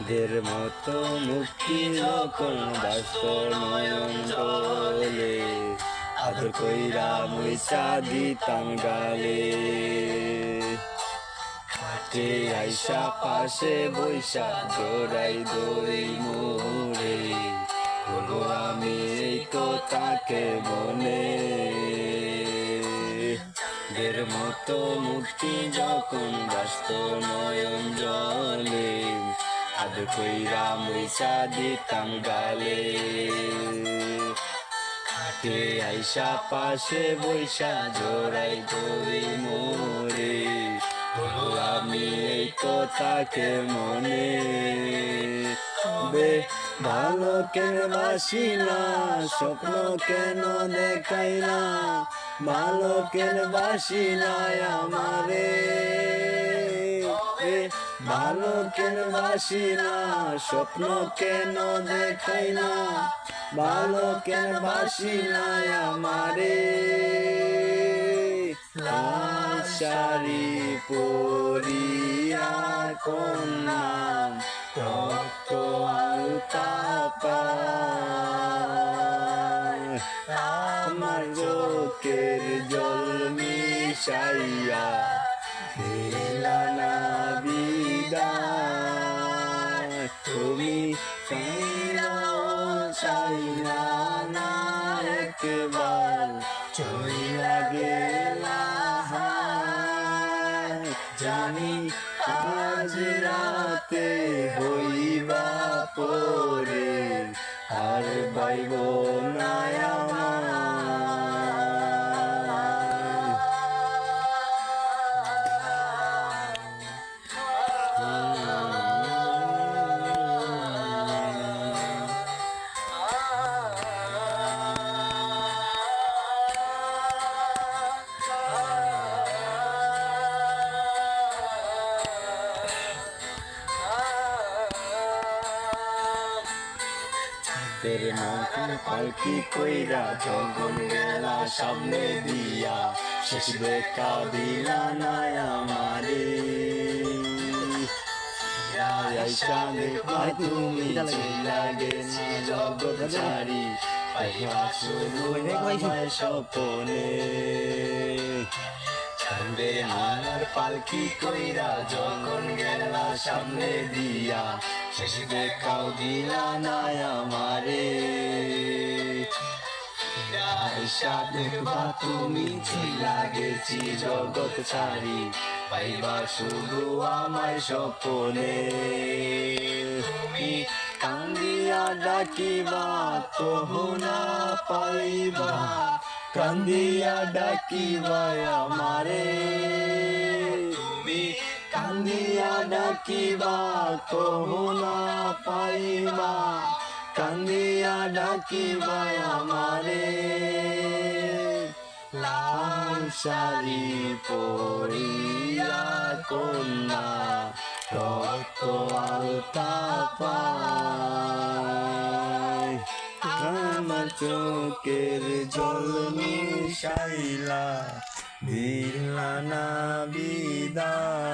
দের মতো মুক্তি যখন বাস্ত নয়ন বলে আদর কইরা মুইসা দিতাম গালে হাটে আইসা পাশে বৈশা জোড়াই দড়ি মোরে বলো আমি এই কথাকে মনে দের মতো মুক্তি যখন বাস্ত নয়ন জলে আদর কইরা মুইসা দিতাম গালে হাটে আইসা পাশে বৈশা জোড়াই দড়ি মোরে বলো আমি এই কথাকে মনে বে ভালো কেন বাসি না স্বপ্ন কেন দেখাই না ভালো কেন বাসি না আমারে ভালো কেন বাসি না স্বপ্ন কেন দেখাই না ভালো কেন বাসি না আমারে লাল শাড়ি পরিয়া কন্যা রক্ত আলতা পায় আমার চোখের জল মিশাইয়া দিলা না বিদায় তুমি ফিরাও চাইলা না একবার চইলা গেলা জানি আজ রাতে হইবা পরে আর বাইব না আমার তের মতো পালকি কইরা যখন গেলা সামনে দিয়া শেষ দেখা দিলা না আমারে আইসা দেখবা তুমি চইলা গেছি জগৎ ছাড়ি পাইবা শুধু আমায় স্বপনে চাঁদের মালার পালকি কইরা যখন গেলা সামনে দিয়া শেষ দেখাও দিলা না আমারে আইসা দেখবা তুমি চইলা গেছি জগৎ ছাড়ি পাইবা শুধু আমায় স্বপনে তুমি কান্দিয়া ডাকিবা তহু না পাইবা কান্দিয়া ডাকিবা আমারে তুমি কান্দিয়া ডাকিবা তহু না পাইবা কান্দিয়া ডাকিবা আমারে লাল শাড়ি পরিয়া কন্যা রক্ত আলতা পায় আমার চোখের জল মিশাইলা দিলা না বিদায়।